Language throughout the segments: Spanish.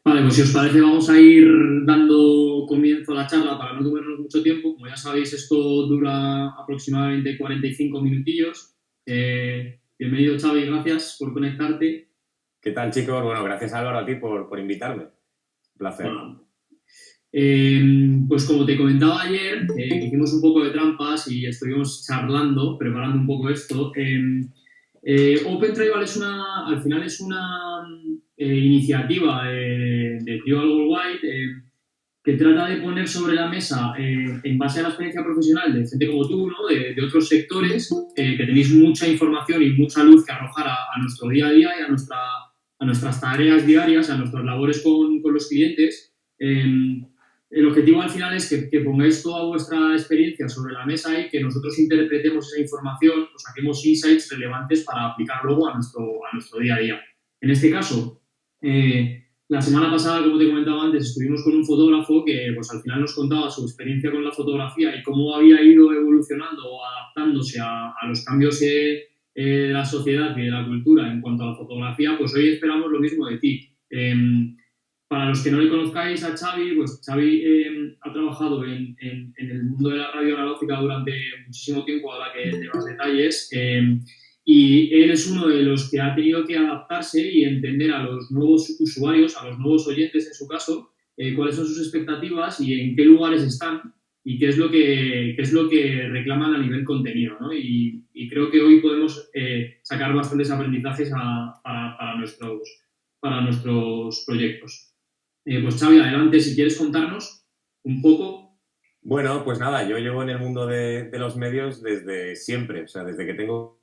Vale, pues si os parece vamos a ir dando comienzo a la charla para no tomarnos mucho tiempo. Como ya sabéis, esto dura aproximadamente 45 minutillos. Bienvenido, Xavi, gracias por conectarte. ¿Qué tal, chicos? Bueno, gracias Álvaro a ti por invitarme. Un placer. Bueno, pues como te comentaba ayer, que hicimos un poco de trampas y estuvimos charlando, preparando un poco esto. Open Tribal al final es una iniciativa de Tribal Worldwide que trata de poner sobre la mesa, en base a la experiencia profesional de gente como tú, ¿no? De otros sectores, que tenéis mucha información y mucha luz que arrojar a nuestro día a día y a nuestras tareas diarias, a nuestras labores con los clientes. El objetivo al final es que pongáis toda vuestra experiencia sobre la mesa y que nosotros interpretemos esa información, o saquemos insights relevantes para aplicar luego a nuestro día a día. En este caso, la semana pasada, como te comentaba antes, estuvimos con un fotógrafo que pues, al final nos contaba su experiencia con la fotografía y cómo había ido evolucionando o adaptándose a los cambios de la sociedad y de la cultura en cuanto a la fotografía. Pues hoy esperamos lo mismo de ti. Para los que no le conozcáis a Xavi, pues Xavi ha trabajado en el mundo de la radio analógica durante muchísimo tiempo, ahora que de más detalles. Y él es uno de los que ha tenido que adaptarse y entender a los nuevos usuarios, a los nuevos oyentes en su caso, cuáles son sus expectativas y en qué lugares están y qué es lo que reclaman a nivel contenido, ¿no? Y creo que hoy podemos sacar bastantes aprendizajes para nuestros proyectos. Pues Xavi, adelante, si quieres contarnos un poco. Bueno, pues nada, yo llevo en el mundo de los medios desde siempre, o sea, desde que tengo...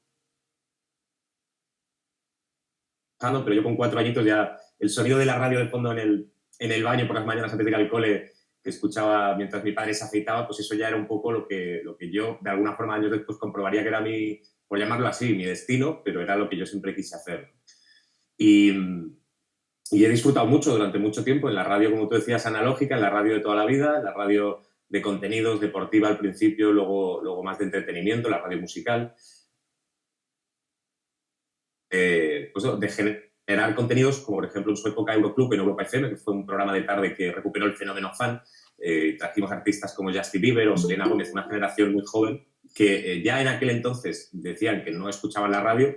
Pero yo con 4 añitos ya el sonido de la radio de fondo en el baño por las mañanas antes de ir al cole, que escuchaba mientras mi padre se afeitaba, pues eso ya era un poco lo que yo, de alguna forma, años después comprobaría que era mi, por llamarlo así, mi destino, pero era lo que yo siempre quise hacer. Y, y he disfrutado mucho durante mucho tiempo en la radio, como tú decías, analógica, en la radio de toda la vida, en la radio de contenidos, deportiva al principio, luego más de entretenimiento, la radio musical. Pues de generar contenidos, como por ejemplo en su época Euroclub en Europa FM, que fue un programa de tarde que recuperó el fenómeno fan. Trajimos artistas como Justin Bieber o Selena Gómez, una generación muy joven, que ya en aquel entonces decían que no escuchaban la radio.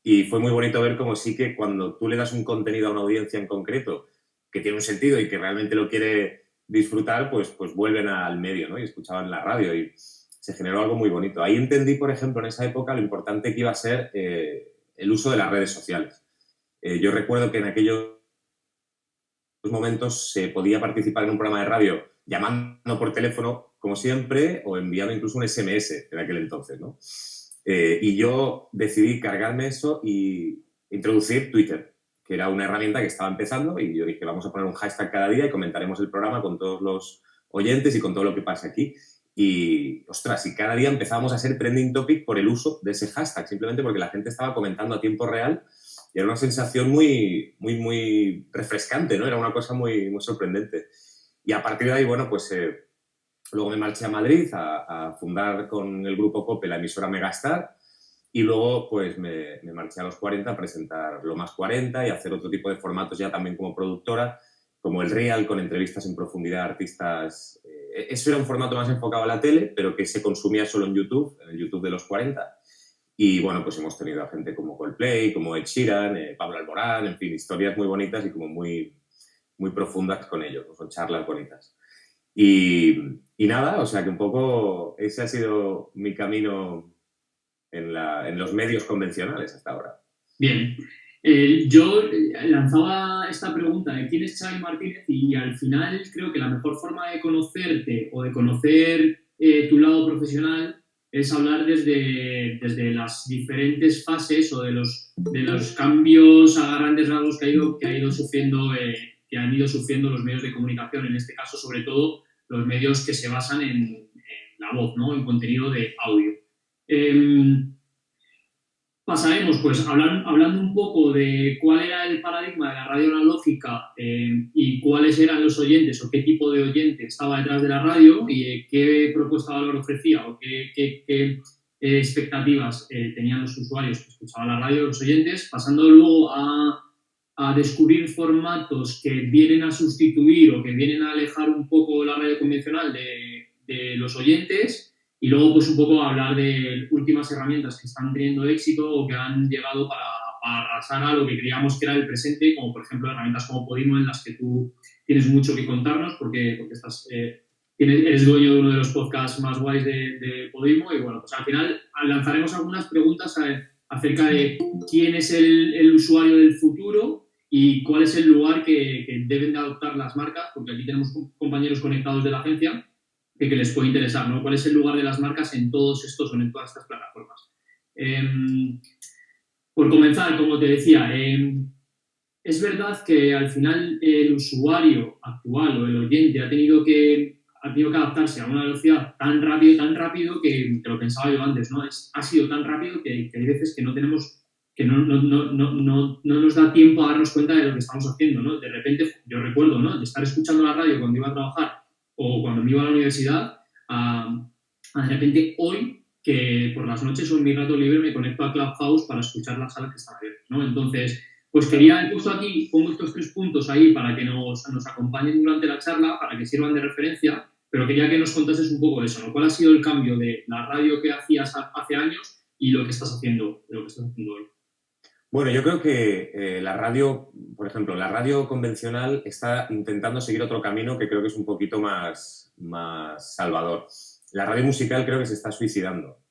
Y fue muy bonito ver cómo sí que cuando tú le das un contenido a una audiencia en concreto que tiene un sentido y que realmente lo quiere disfrutar, pues vuelven al medio, ¿no? Y escuchaban la radio y se generó algo muy bonito. Ahí entendí, por ejemplo, en esa época lo importante que iba a ser el uso de las redes sociales. Yo recuerdo que en aquellos momentos se podía participar en un programa de radio llamando por teléfono, como siempre, o enviando incluso un SMS en aquel entonces, ¿no? Y yo decidí cargarme eso y introducir Twitter, que era una herramienta que estaba empezando, y yo dije, vamos a poner un hashtag cada día y comentaremos el programa con todos los oyentes y con todo lo que pasa aquí. Y, ostras, y cada día empezamos a ser trending topic por el uso de ese hashtag, simplemente porque la gente estaba comentando a tiempo real y era una sensación muy, muy, muy refrescante, ¿no? Era una cosa muy, muy sorprendente. Y a partir de ahí, bueno, pues luego me marché a Madrid a fundar con el grupo COPE la emisora Megastar y luego pues me marché a los 40 a presentar Lo Más 40 y hacer otro tipo de formatos ya también como productora, como el Real, con entrevistas en profundidad a artistas. Eso era un formato más enfocado a la tele, pero que se consumía solo en YouTube, en el YouTube de los 40. Y bueno, pues hemos tenido a gente como Coldplay, como Ed Sheeran, Pablo Alborán, en fin, historias muy bonitas y como muy, muy profundas con ellos, son charlas bonitas. Y nada, o sea que un poco ese ha sido mi camino en los medios convencionales hasta ahora. Bien. Yo lanzaba esta pregunta de quién es Xavi Martínez y al final creo que la mejor forma de conocerte o de conocer tu lado profesional es hablar desde las diferentes fases o de los cambios a grandes rasgos que han ido sufriendo los medios de comunicación, en este caso sobre todo los medios que se basan en la voz, ¿no? En contenido de audio. Pasaremos, pues, hablando un poco de cuál era el paradigma de la radio analógica y cuáles eran los oyentes o qué tipo de oyente estaba detrás de la radio y qué propuesta de valor ofrecía o qué expectativas tenían los usuarios que escuchaban la radio, los oyentes, pasando luego a a descubrir formatos que vienen a sustituir o que vienen a alejar un poco la radio convencional de los oyentes, y luego pues un poco hablar de últimas herramientas que están teniendo éxito o que han llegado para arrasar a lo que creíamos que era el presente, como por ejemplo herramientas como Podimo, en las que tú tienes mucho que contarnos porque estás, eres dueño de uno de los podcasts más guays de Podimo, y bueno, pues al final lanzaremos algunas preguntas acerca de quién es el usuario del futuro y cuál es el lugar que deben de adoptar las marcas, porque aquí tenemos compañeros conectados de la agencia que les puede interesar, ¿no? ¿Cuál es el lugar de las marcas en todos estos o en todas estas plataformas? Por comenzar, como te decía, es verdad que al final el usuario actual o el oyente ha tenido que adaptarse a una velocidad tan rápido que te lo pensaba yo antes, ¿no? Ha sido tan rápido que hay veces que no nos da tiempo a darnos cuenta de lo que estamos haciendo, ¿no? De repente, yo recuerdo, ¿no?, de estar escuchando la radio cuando iba a trabajar o cuando me iba a la universidad, a de repente hoy, que por las noches o en mi rato libre me conecto a Clubhouse para escuchar las salas que están abiertas, ¿no? Entonces, pues quería, incluso aquí pongo estos 3 puntos ahí para que nos acompañen durante la charla, para que sirvan de referencia, pero quería que nos contases un poco eso, ¿no? ¿Cuál ha sido el cambio de la radio que hacías hace años y lo que estás haciendo hoy? Bueno, yo creo que la radio, por ejemplo, la radio convencional está intentando seguir otro camino que creo que es un poquito más salvador. La radio musical creo que se está suicidando.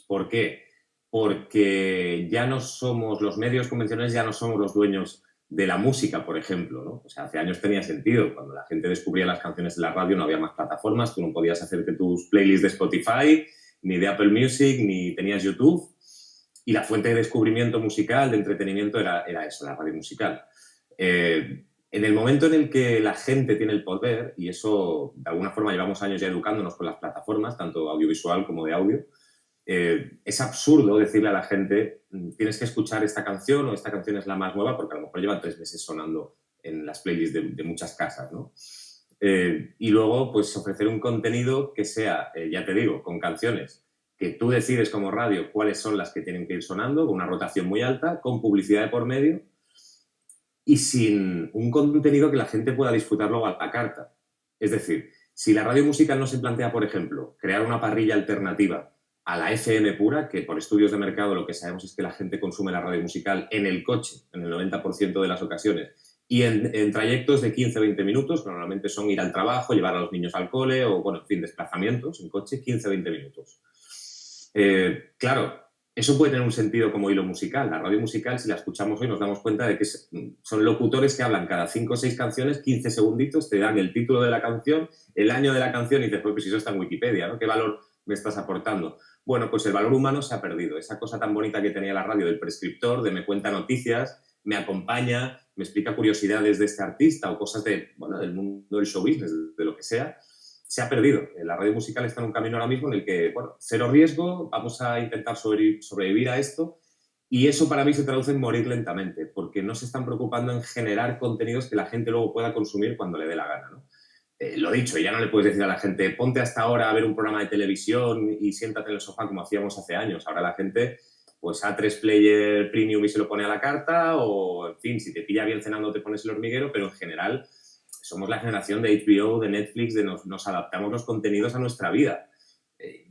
¿Por qué? Porque ya no somos, los medios convencionales ya no somos los dueños de la música, por ejemplo, ¿no? O sea, hace años tenía sentido. Cuando la gente descubría las canciones de la radio no había más plataformas, tú no podías hacerte tus playlists de Spotify, ni de Apple Music, ni tenías YouTube. Y la fuente de descubrimiento musical, de entretenimiento, era eso, la radio musical. En el momento en el que la gente tiene el poder, y eso de alguna forma llevamos años ya educándonos con las plataformas, tanto audiovisual como de audio, es absurdo decirle a la gente tienes que escuchar esta canción o esta canción es la más nueva, porque a lo mejor llevan 3 meses sonando en las playlists de muchas casas, ¿no? Y luego, pues, ofrecer un contenido que sea, ya te digo, con canciones que tú decides como radio cuáles son las que tienen que ir sonando, con una rotación muy alta, con publicidad de por medio y sin un contenido que la gente pueda disfrutar luego a la carta. Es decir, si la radio musical no se plantea, por ejemplo, crear una parrilla alternativa a la FM pura, que por estudios de mercado lo que sabemos es que la gente consume la radio musical en el coche, en el 90% de las ocasiones, y en trayectos de 15-20 minutos, que normalmente son ir al trabajo, llevar a los niños al cole o, bueno, en fin, desplazamientos en coche, 15-20 minutos. Claro, eso puede tener un sentido como hilo musical. La radio musical, si la escuchamos hoy, nos damos cuenta de que son locutores que hablan cada 5 o 6 canciones, 15 segunditos, te dan el título de la canción, el año de la canción y dices, pues si eso está en Wikipedia, ¿no? ¿Qué valor me estás aportando? Bueno, pues el valor humano se ha perdido. Esa cosa tan bonita que tenía la radio del prescriptor, de me cuenta noticias, me acompaña, me explica curiosidades de este artista o cosas del mundo del show business, de lo que sea, se ha perdido. La radio musical está en un camino ahora mismo en el que, bueno, cero riesgo, vamos a intentar sobrevivir a esto, y eso para mí se traduce en morir lentamente, porque no se están preocupando en generar contenidos que la gente luego pueda consumir cuando le dé la gana, ¿no? Lo dicho, ya no le puedes decir a la gente, ponte hasta ahora a ver un programa de televisión y siéntate en el sofá como hacíamos hace años. Ahora la gente, pues, A3 Player Premium y se lo pone a la carta, o, en fin, si te pilla bien cenando te pones el hormiguero, pero en general somos la generación de HBO, de Netflix, de nos adaptamos los contenidos a nuestra vida.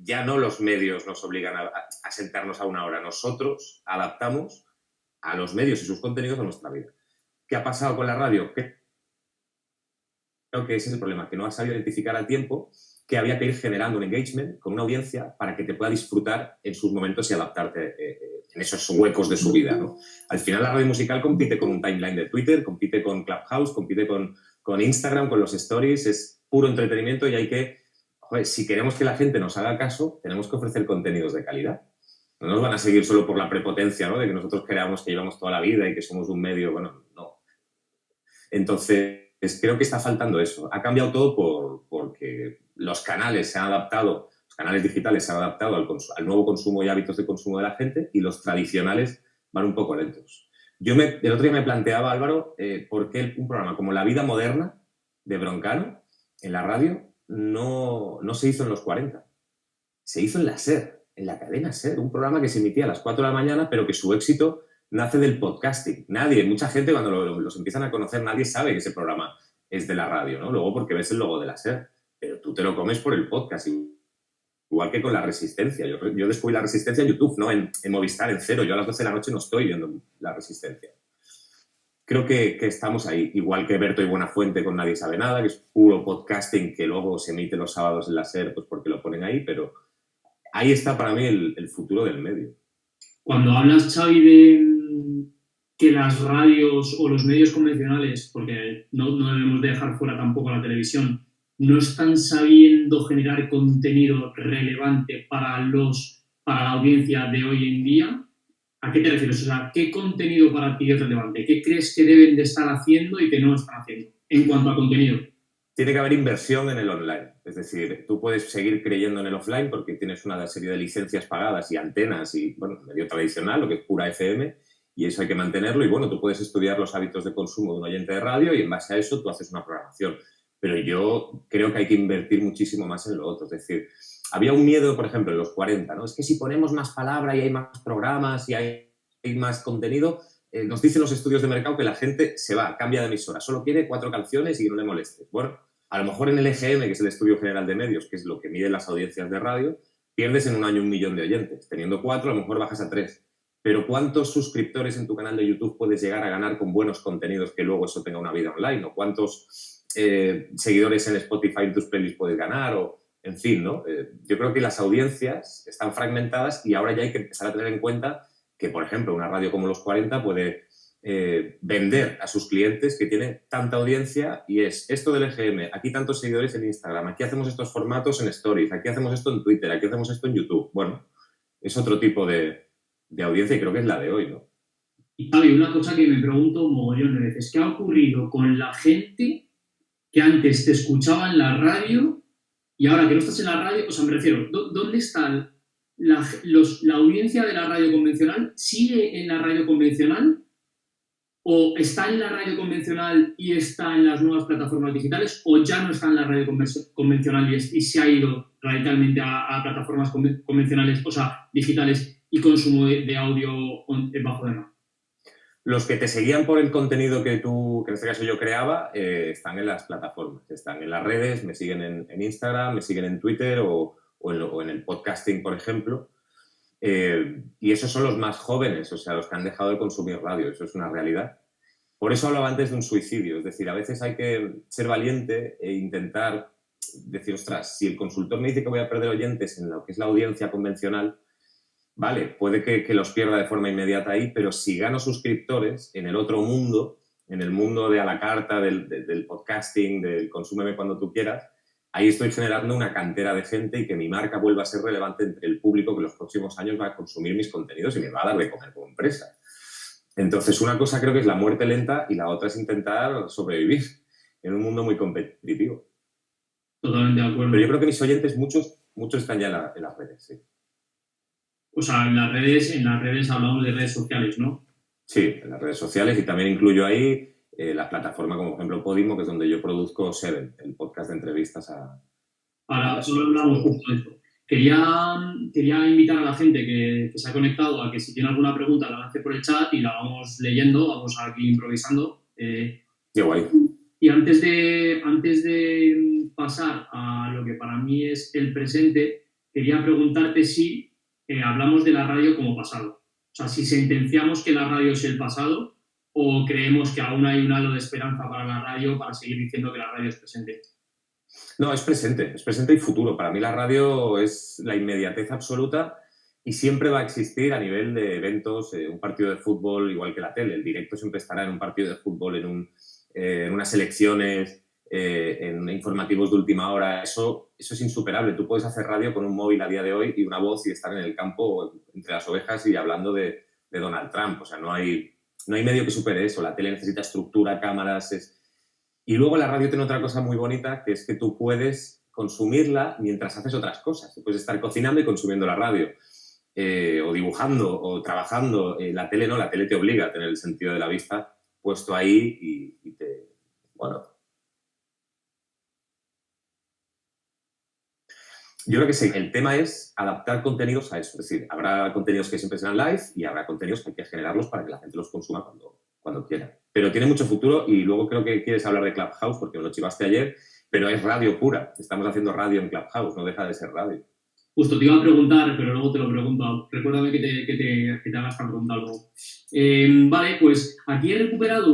Ya no los medios nos obligan a sentarnos a una hora. Nosotros adaptamos a los medios y sus contenidos a nuestra vida. ¿Qué ha pasado con la radio? Creo que ese es el problema, que no has sabido identificar a tiempo que había que ir generando un engagement con una audiencia para que te pueda disfrutar en sus momentos y adaptarte en esos huecos de su vida, ¿no? Al final la radio musical compite con un timeline de Twitter, compite con Clubhouse, compite con Instagram, con los stories, es puro entretenimiento y hay que, joder, si queremos que la gente nos haga caso, tenemos que ofrecer contenidos de calidad. No nos van a seguir solo por la prepotencia, ¿no?, de que nosotros creamos que llevamos toda la vida y que somos un medio, bueno, no. Entonces, creo que está faltando eso. Ha cambiado todo porque los canales se han adaptado, los canales digitales se han adaptado al nuevo consumo y hábitos de consumo de la gente, y los tradicionales van un poco lentos. El otro día me planteaba, Álvaro, por qué un programa como La Vida Moderna de Broncano en la radio no se hizo en los 40. Se hizo en la SER, en la cadena SER, un programa que se emitía a las 4 de la mañana, pero que su éxito nace del podcasting. Mucha gente cuando los empiezan a conocer, nadie sabe que ese programa es de la radio, ¿no? Luego porque ves el logo de la SER, pero tú te lo comes por el podcast, igual que con La Resistencia. Yo descubrí La Resistencia en YouTube, no en Movistar, en Cero. Yo a las 12 de la noche no estoy viendo La Resistencia. Creo que estamos ahí, igual que Berto y Buenafuente con Nadie Sabe Nada, que es puro podcasting que luego se emite los sábados en la SER, pues porque lo ponen ahí, pero ahí está para mí el futuro del medio. Cuando hablas, Xavi, de que las radios o los medios convencionales, porque no debemos dejar fuera tampoco la televisión, no están sabiendo generar contenido relevante para la audiencia de hoy en día, ¿a qué te refieres? O sea, ¿qué contenido para ti es relevante? ¿Qué crees que deben de estar haciendo y que no están haciendo en cuanto a contenido? Tiene que haber inversión en el online. Es decir, tú puedes seguir creyendo en el offline porque tienes una serie de licencias pagadas y antenas y, bueno, medio tradicional, lo que es pura FM, y eso hay que mantenerlo. Y, bueno, tú puedes estudiar los hábitos de consumo de un oyente de radio y en base a eso tú haces una programación. Pero yo creo que hay que invertir muchísimo más en lo otro. Es decir, había un miedo, por ejemplo, en los 40, ¿no? Es que si ponemos más palabra y hay más programas y hay más contenido, nos dicen los estudios de mercado que la gente se va, cambia de emisora, solo quiere 4 canciones y que no le moleste. Bueno, a lo mejor en el EGM, que es el Estudio General de Medios, que es lo que mide las audiencias de radio, pierdes en un año 1 millón de oyentes. Teniendo 4, a lo mejor bajas a 3. Pero ¿cuántos suscriptores en tu canal de YouTube puedes llegar a ganar con buenos contenidos que luego eso tenga una vida online? ¿O cuántos seguidores en Spotify en tus playlists puedes ganar? O, en fin, ¿no? Yo creo que las audiencias están fragmentadas y ahora ya hay que empezar a tener en cuenta que, por ejemplo, una radio como Los 40 puede vender a sus clientes que tiene tanta audiencia y es esto del EGM, aquí tantos seguidores en Instagram, aquí hacemos estos formatos en Stories, aquí hacemos esto en Twitter, aquí hacemos esto en YouTube. Bueno, es otro tipo de audiencia y creo que es la de hoy, ¿no? Y Javi, una cosa que me pregunto un mogollón de veces, ¿qué ha ocurrido con la gente que antes te escuchaba en la radio y ahora que no estás en la radio? O sea, me refiero, ¿dónde está la audiencia de la radio convencional? ¿Sigue en la radio convencional? ¿O está en la radio convencional y está en las nuevas plataformas digitales? ¿O ya no está en la radio convencional y se ha ido radicalmente a plataformas convencionales, o sea, digitales y consumo de audio bajo demanda? Los que te seguían por el contenido que en este caso yo creaba, están en las plataformas, están en las redes, me siguen en Instagram, me siguen en Twitter o en el podcasting, por ejemplo. Y esos son los más jóvenes, o sea, los que han dejado de consumir radio, eso es una realidad. Por eso hablaba antes de un suicidio, es decir, a veces hay que ser valiente e intentar decir, ostras, si el consultor me dice que voy a perder oyentes en lo que es la audiencia convencional, vale, puede que los pierda de forma inmediata ahí, pero si gano suscriptores en el otro mundo, en el mundo de a la carta, del podcasting, del consúmeme cuando tú quieras, ahí estoy generando una cantera de gente y que mi marca vuelva a ser relevante entre el público que en los próximos años va a consumir mis contenidos y me va a dar de comer como empresa. Entonces, una cosa creo que es la muerte lenta y la otra es intentar sobrevivir en un mundo muy competitivo. Totalmente de acuerdo. Pero yo creo que mis oyentes, muchos están ya en las redes, sí. O sea, en las redes hablamos de redes sociales, ¿no? Sí, en las redes sociales y también incluyo ahí las plataformas como, por ejemplo, Podimo, que es donde yo produzco Seven, el podcast de entrevistas Ahora solo hablamos justo de esto. Quería invitar a la gente que se ha conectado a que si tiene alguna pregunta la lance por el chat y la vamos leyendo, vamos aquí improvisando. Qué guay. Y antes de pasar a lo que para mí es el presente, quería preguntarte si hablamos de la radio como pasado. O sea, si sentenciamos que la radio es el pasado o creemos que aún hay un halo de esperanza para la radio para seguir diciendo que la radio es presente. No, es presente y futuro. Para mí la radio es la inmediatez absoluta y siempre va a existir a nivel de eventos, un partido de fútbol, igual que la tele. El directo siempre estará en un partido de fútbol, en unas elecciones, en informativos de última hora. Eso es insuperable. Tú puedes hacer radio con un móvil a día de hoy y una voz y estar en el campo entre las ovejas y hablando de Donald Trump. O sea, no hay medio que supere eso. La tele necesita estructura, cámaras. Y luego la radio tiene otra cosa muy bonita, que es que tú puedes consumirla mientras haces otras cosas. Tú puedes estar cocinando y consumiendo la radio, o dibujando, o trabajando. La tele no, la tele te obliga a tener el sentido de la vista puesto ahí y te... Bueno. Yo creo que sí, el tema es adaptar contenidos a eso. Es decir, habrá contenidos que siempre serán live y habrá contenidos que hay que generarlos para que la gente los consuma cuando quiera. Pero tiene mucho futuro y luego creo que quieres hablar de Clubhouse porque me lo chivaste ayer, pero es radio pura. Estamos haciendo radio en Clubhouse, no deja de ser radio. Justo te iba a preguntar, pero luego te lo pregunto. Recuérdame que te hagas esta pregunta luego. Vale, pues aquí he recuperado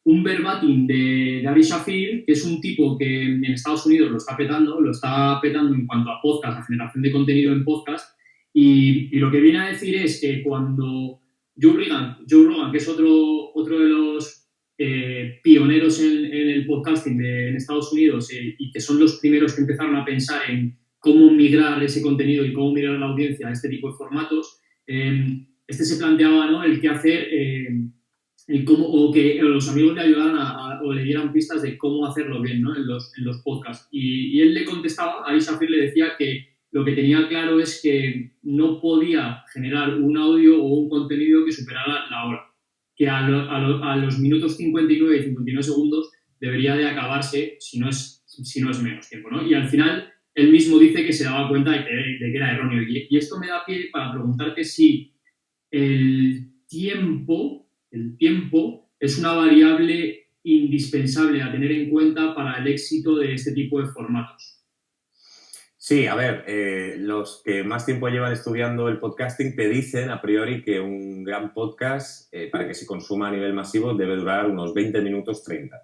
un verbatim de Ari Shafir, que es un tipo que en Estados Unidos lo está petando en cuanto a podcast, a generación de contenido en podcast, y lo que viene a decir es que cuando Joe Rogan, que es otro de los pioneros en el podcasting en Estados Unidos y que son los primeros que empezaron a pensar en cómo migrar ese contenido y cómo migrar la audiencia a este tipo de formatos, este se planteaba, ¿no?, el qué hacer, o que los amigos le ayudaran o le dieran pistas de cómo hacerlo bien, ¿no?, en los podcasts. Y él le contestaba, Ari Shafir le decía que lo que tenía claro es que no podía generar un audio o un contenido que superara la hora, que a los minutos 59 y 59 segundos debería de acabarse si no es menos tiempo, ¿no? Y al final él mismo dice que se daba cuenta de que era erróneo. Y esto me da pie para preguntarte si el tiempo es una variable indispensable a tener en cuenta para el éxito de este tipo de formatos. Sí, a ver, los que más tiempo llevan estudiando el podcasting te dicen a priori que un gran podcast, para que se consuma a nivel masivo, debe durar unos 20 minutos 30.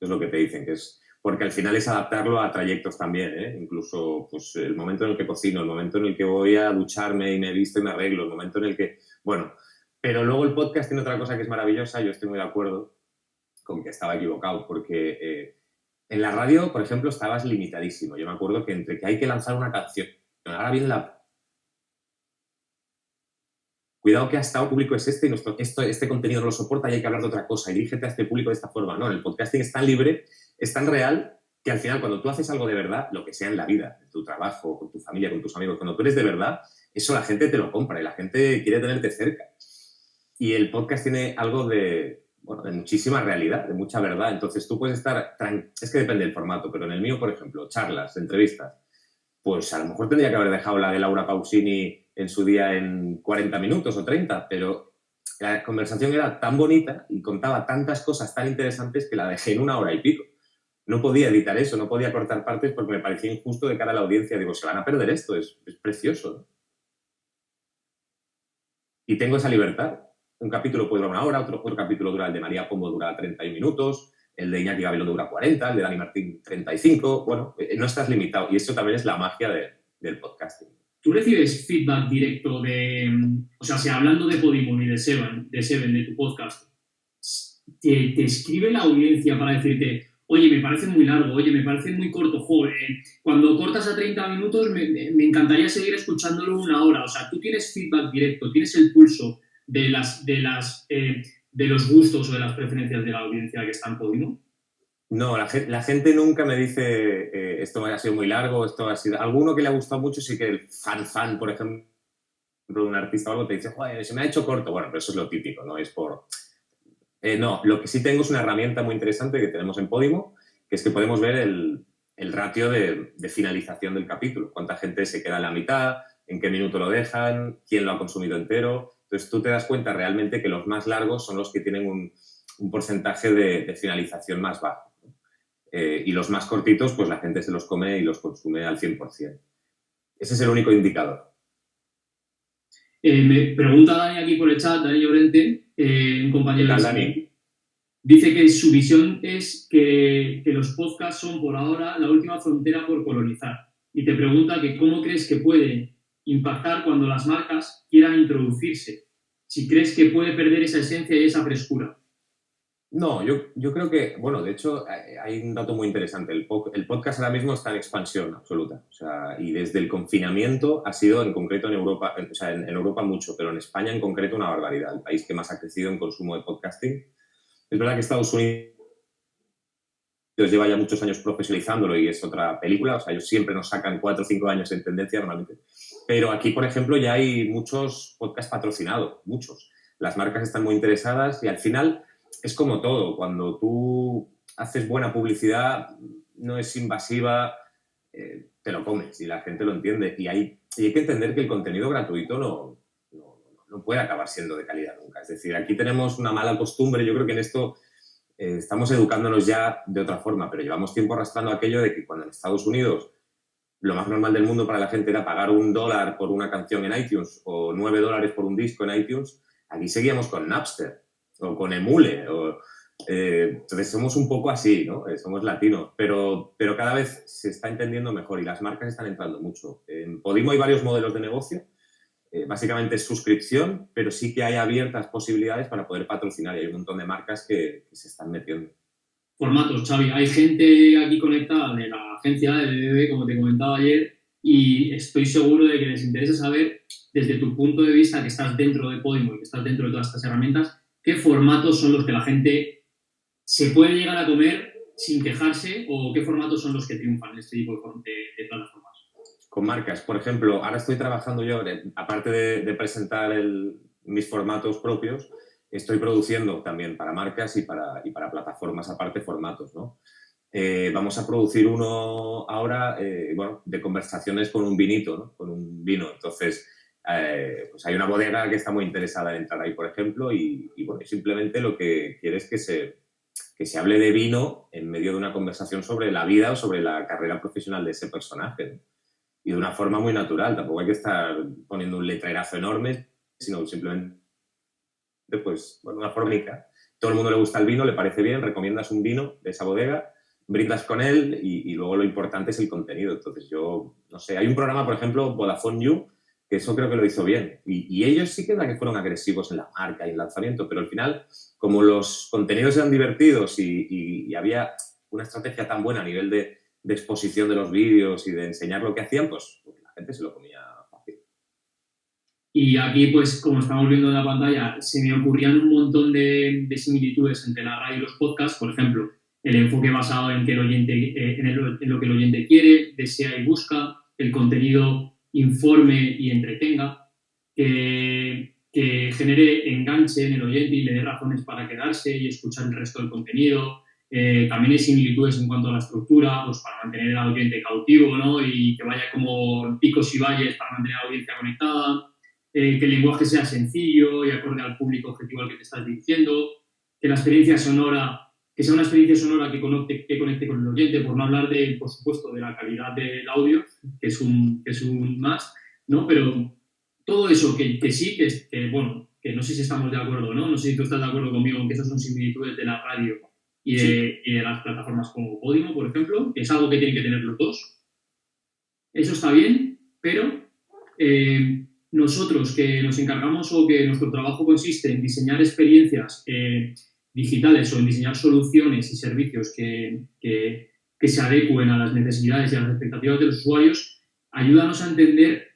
Es lo que te dicen, que es porque al final es adaptarlo a trayectos también, ¿eh? Incluso pues, el momento en el que cocino, el momento en el que voy a ducharme y me visto y me arreglo, el momento en el que... Bueno, pero luego el podcast tiene otra cosa que es maravillosa, yo estoy muy de acuerdo con que estaba equivocado, porque... en la radio, por ejemplo, estabas limitadísimo. Yo me acuerdo que entre que hay que lanzar una canción, ahora viene cuidado que hasta el público es este y este contenido no lo soporta y hay que hablar de otra cosa y dirígete a este público de esta forma. No, en el podcasting es tan libre, es tan real, que al final cuando tú haces algo de verdad, lo que sea en la vida, en tu trabajo, con tu familia, con tus amigos, cuando tú eres de verdad, eso la gente te lo compra y la gente quiere tenerte cerca. Y el podcast tiene algo de muchísima realidad, de mucha verdad. Entonces tú puedes estar... Es que depende del formato, pero en el mío, por ejemplo, charlas, entrevistas, pues a lo mejor tendría que haber dejado la de Laura Pausini en su día en 40 minutos o 30, pero la conversación era tan bonita y contaba tantas cosas tan interesantes que la dejé en 1 hora y pico. No podía editar eso, no podía cortar partes porque me parecía injusto de cara a la audiencia. Digo, se van a perder esto, es precioso, ¿no? Y tengo esa libertad. Un capítulo puede durar 1 hora, otro capítulo dura, el de María Pombo dura 31 minutos, el de Iñaki Gabilondo dura 40, el de Dani Martín 35. Bueno, no estás limitado y eso también es la magia del podcasting. ¿Tú recibes feedback directo hablando de Podimo y de Seven, de tu podcast, te escribe la audiencia para decirte, oye, me parece muy largo, oye, me parece muy corto, joder, cuando cortas a 30 minutos me encantaría seguir escuchándolo 1 hora? O sea, tú tienes feedback directo, tienes el pulso de los gustos o de las preferencias de la audiencia que está en Podimo. No, la gente nunca me dice esto ha sido muy largo, esto ha sido... Alguno que le ha gustado mucho sí que el fan, por ejemplo, de un artista o algo te dice, joder, se me ha hecho corto. Bueno, pero eso es lo típico, ¿no? Es por... no, lo que sí tengo es una herramienta muy interesante que tenemos en Podimo, que es que podemos ver el ratio de finalización del capítulo. Cuánta gente se queda en la mitad, en qué minuto lo dejan, quién lo ha consumido entero. Entonces tú te das cuenta realmente que los más largos son los que tienen un porcentaje de finalización más bajo. Y los más cortitos, pues la gente se los come y los consume al 100%. Ese es el único indicador. Me pregunta Dani aquí por el chat, Dani Llorente, un compañero de Dani. Dice que su visión es que los podcasts son por ahora la última frontera por colonizar. Y te pregunta que cómo crees que puede impactar cuando las marcas quieran introducirse. Si crees que puede perder esa esencia y esa frescura. No, yo creo que, bueno, de hecho hay un dato muy interesante. El podcast ahora mismo está en expansión absoluta. O sea, y desde el confinamiento ha sido en concreto en Europa, o sea, en Europa mucho, pero en España en concreto una barbaridad. El país que más ha crecido en consumo de podcasting. Es verdad que Estados Unidos lleva ya muchos años profesionalizándolo y es otra película. O sea, ellos siempre nos sacan 4 o 5 años en tendencia normalmente. Pero aquí, por ejemplo, ya hay muchos podcasts patrocinados, muchos. Las marcas están muy interesadas y al final... Es como todo, cuando tú haces buena publicidad, no es invasiva, te lo comes y la gente lo entiende. Y hay que entender que el contenido gratuito no puede acabar siendo de calidad nunca. Es decir, aquí tenemos una mala costumbre. Yo creo que en esto estamos educándonos ya de otra forma, pero llevamos tiempo arrastrando aquello de que cuando en Estados Unidos lo más normal del mundo para la gente era pagar $1 por una canción en iTunes o $9 por un disco en iTunes, aquí seguíamos con Napster o con Emule. Entonces somos un poco así, ¿no? Somos latinos, pero cada vez se está entendiendo mejor y las marcas están entrando mucho. En Podimo hay varios modelos de negocio. Básicamente es suscripción, pero sí que hay abiertas posibilidades para poder patrocinar y hay un montón de marcas que se están metiendo. Formatos, Xavi. Hay gente aquí conectada de la agencia de BBB, como te comentaba ayer, y estoy seguro de que les interesa saber, desde tu punto de vista, que estás dentro de Podimo y que estás dentro de todas estas herramientas, qué formatos son los que la gente se puede llegar a comer sin quejarse o qué formatos son los que triunfan en este tipo de plataformas. Con marcas, por ejemplo, ahora estoy trabajando yo, aparte de presentar mis formatos propios, estoy produciendo también para marcas y para plataformas, aparte formatos, ¿no? Vamos a producir uno ahora, de conversaciones con un vinito, ¿no? Con un vino. Entonces, pues hay una bodega que está muy interesada en entrar ahí, por ejemplo, y simplemente lo que quiere es que se hable de vino en medio de una conversación sobre la vida o sobre la carrera profesional de ese personaje, ¿no? Y de una forma muy natural. Tampoco hay que estar poniendo un letrerazo enorme, sino simplemente, pues, una forma única. Todo el mundo le gusta el vino, le parece bien, recomiendas un vino de esa bodega, brindas con él y luego lo importante es el contenido. Entonces yo, no sé, hay un programa, por ejemplo, Vodafone You, que eso creo que lo hizo bien. Y ellos sí que es la que fueron agresivos en la marca y el lanzamiento, pero al final, como los contenidos eran divertidos y había una estrategia tan buena a nivel de exposición de los vídeos y de enseñar lo que hacían, pues la gente se lo comía fácil. Y aquí, pues, como estamos viendo en la pantalla, se me ocurrían un montón de similitudes entre la radio y los podcasts. Por ejemplo, el enfoque basado en, que el oyente, en lo que el oyente quiere, desea y busca, el contenido informe y entretenga, que genere enganche en el oyente y le dé razones para quedarse y escuchar el resto del contenido. También hay similitudes en cuanto a la estructura, pues para mantener al oyente cautivo, ¿no? Y que vaya como en picos y valles para mantener a la audiencia conectada. Que el lenguaje sea sencillo y acorde al público objetivo al que te estás dirigiendo, que la experiencia sonora, que sea una experiencia sonora que conecte con el oyente, por no hablar de, por supuesto, de la calidad del audio, que es un más, ¿no? Pero todo eso que sí, que no sé si estamos de acuerdo, ¿no? No sé si tú estás de acuerdo conmigo en que esas son similitudes de la radio y de las plataformas como Podimo, por ejemplo, que es algo que tienen que tener los dos. Eso está bien, pero nosotros que nos encargamos o que nuestro trabajo consiste en diseñar experiencias digitales o en diseñar soluciones y servicios que se adecúen a las necesidades y a las expectativas de los usuarios, ayúdanos a entender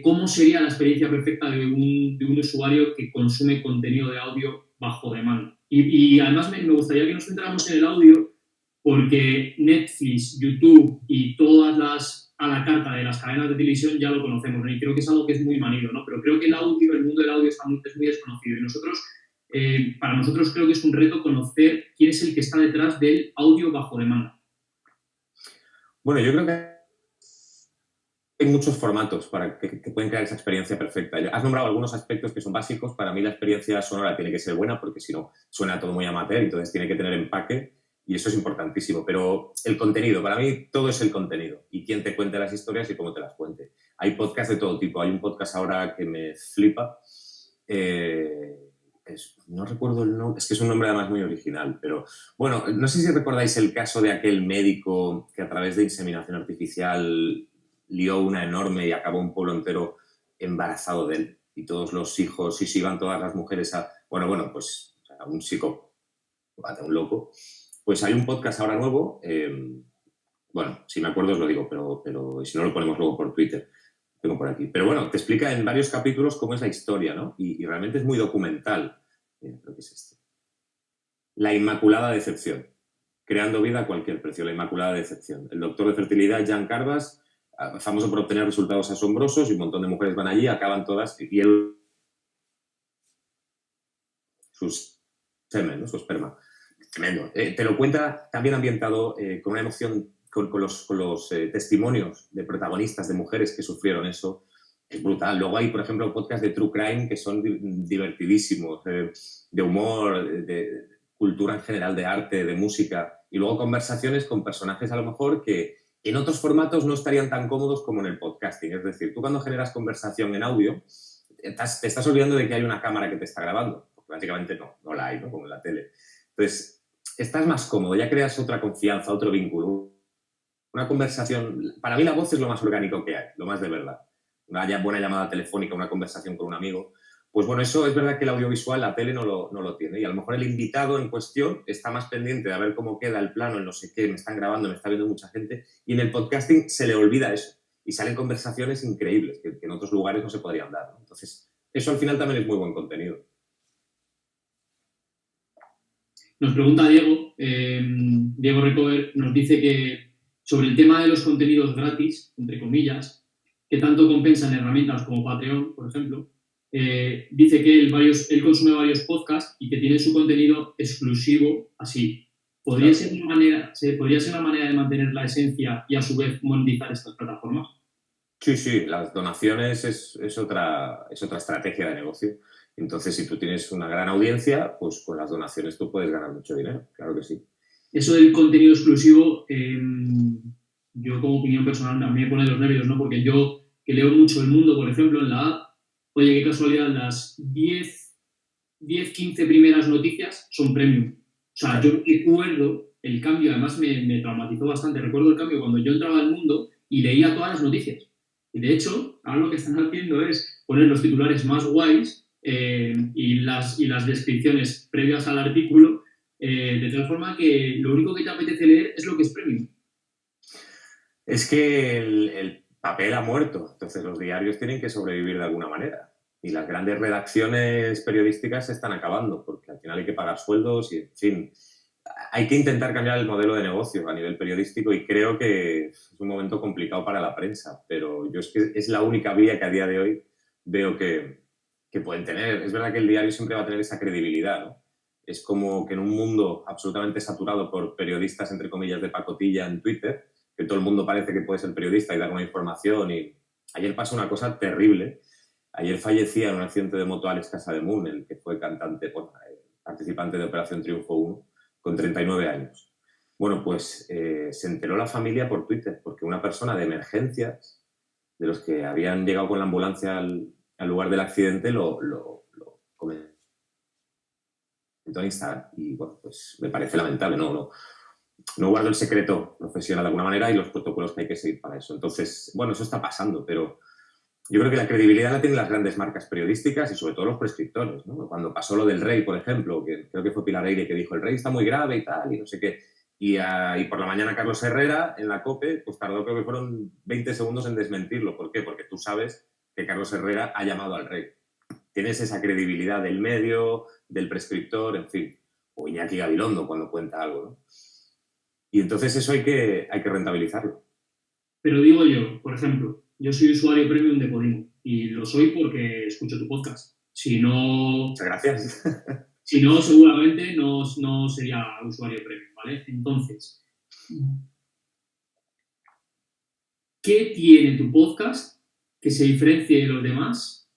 cómo sería la experiencia perfecta de un usuario que consume contenido de audio bajo demanda. Y además me gustaría que nos centráramos en el audio porque Netflix, YouTube y todas las a la carta de las cadenas de televisión ya lo conocemos, ¿no? Y creo que es algo que es muy manido, ¿no? Pero creo que el mundo del audio es muy desconocido y para nosotros creo que es un reto conocer quién es el que está detrás del audio bajo demanda. Bueno, yo creo que hay muchos formatos para que pueden crear esa experiencia perfecta. Has nombrado algunos aspectos que son básicos. Para mí la experiencia sonora tiene que ser buena porque si no suena todo muy amateur, entonces tiene que tener empaque y eso es importantísimo. Pero el contenido, para mí todo es el contenido y quién te cuente las historias y cómo te las cuente. Hay podcasts de todo tipo. Hay un podcast ahora que me flipa. No recuerdo el nombre, es que es un nombre además muy original, pero bueno, no sé si recordáis el caso de aquel médico que a través de inseminación artificial lió una enorme y acabó un pueblo entero embarazado de él y todos los hijos y se iban todas las mujeres a... pues a un psicópata, un loco. Pues hay un podcast ahora nuevo, si me acuerdo os lo digo, pero si no lo ponemos luego por Twitter, tengo por aquí. Pero bueno, te explica en varios capítulos cómo es la historia, ¿no? Y realmente es muy documental. Mira, creo que es este. La Inmaculada Decepción. Creando vida a cualquier precio, la Inmaculada Decepción. El doctor de fertilidad, Jan Carvas, famoso por obtener resultados asombrosos y un montón de mujeres van allí, acaban todas y él su semen, ¿no? Su esperma. Tremendo. Te lo cuenta también ambientado con una emoción con los testimonios de protagonistas, de mujeres que sufrieron eso, es brutal. Luego hay, por ejemplo, podcasts de True Crime que son divertidísimos, de humor, de cultura en general, de arte, de música, y luego conversaciones con personajes a lo mejor que en otros formatos no estarían tan cómodos como en el podcasting. Es decir, tú cuando generas conversación en audio, te estás olvidando de que hay una cámara que te está grabando, porque básicamente no la hay, ¿no? Como en la tele. Entonces, estás más cómodo, ya creas otra confianza, otro vínculo. Una conversación, para mí la voz es lo más orgánico que hay, lo más de verdad. Una buena llamada telefónica, una conversación con un amigo. Pues bueno, eso es verdad que el audiovisual, la tele no lo tiene. Y a lo mejor el invitado en cuestión está más pendiente de a ver cómo queda el plano, el no sé qué, me están grabando, me está viendo mucha gente. Y en el podcasting se le olvida eso. Y salen conversaciones increíbles que en otros lugares no se podrían dar, ¿no? Entonces, eso al final también es muy buen contenido. Nos pregunta Diego, Diego Recover, nos dice que sobre el tema de los contenidos gratis, entre comillas, que tanto compensan herramientas como Patreon, por ejemplo, dice que él consume varios podcasts y que tiene su contenido exclusivo así. ¿Podría ser una manera de mantener la esencia y a su vez monetizar estas plataformas? Sí, las donaciones es otra estrategia de negocio. Entonces, si tú tienes una gran audiencia, pues con las donaciones tú puedes ganar mucho dinero, claro que sí. Eso del contenido exclusivo, yo como opinión personal a mí me pone los nervios, ¿no? Porque yo, que leo mucho El Mundo, por ejemplo, en la app, oye, qué casualidad, las 10, 15 primeras noticias son premium. O sea, yo recuerdo el cambio, además me traumatizó bastante, recuerdo el cambio cuando yo entraba al Mundo y leía todas las noticias. Y de hecho, ahora lo que están haciendo es poner los titulares más guays y las descripciones previas al artículo, de tal forma que lo único que te apetece leer es lo que es premium. Es que el papel ha muerto, entonces los diarios tienen que sobrevivir de alguna manera. Y las grandes redacciones periodísticas se están acabando, porque al final hay que pagar sueldos y, en fin, hay que intentar cambiar el modelo de negocio a nivel periodístico y creo que es un momento complicado para la prensa, pero yo es que es la única vía que a día de hoy veo que pueden tener. Es verdad que el diario siempre va a tener esa credibilidad, ¿no? Es como que en un mundo absolutamente saturado por periodistas, entre comillas, de pacotilla en Twitter, que todo el mundo parece que puede ser periodista y dar una información. Y ayer pasó una cosa terrible. Ayer fallecía en un accidente de moto Alex Casademunt, el que fue cantante, participante de Operación Triunfo 1, con 39 años. Bueno, pues se enteró la familia por Twitter, porque una persona de emergencias, de los que habían llegado con la ambulancia al lugar del accidente, lo comentó en Instagram. Y bueno, pues me parece lamentable, no guardo el secreto profesional de alguna manera y los protocolos que hay que seguir para eso. Entonces, bueno, eso está pasando, pero yo creo que la credibilidad la tienen las grandes marcas periodísticas y sobre todo los prescriptores, ¿no? Cuando pasó lo del Rey, por ejemplo, que creo que fue Pilar Eire que dijo el Rey está muy grave y tal, y no sé qué. Y por la mañana Carlos Herrera en la COPE, pues tardó, creo que fueron 20 segundos en desmentirlo. ¿Por qué? Porque tú sabes que Carlos Herrera ha llamado al Rey. Tienes esa credibilidad del medio, del prescriptor, en fin. O Iñaki Gabilondo cuando cuenta algo, ¿no? Y entonces eso hay que rentabilizarlo. Pero digo yo, por ejemplo, yo soy usuario premium de Podimo y lo soy porque escucho tu podcast. Si no... Muchas gracias. Si no, seguramente no sería usuario premium, ¿vale? Entonces, ¿qué tiene tu podcast que se diferencie de los demás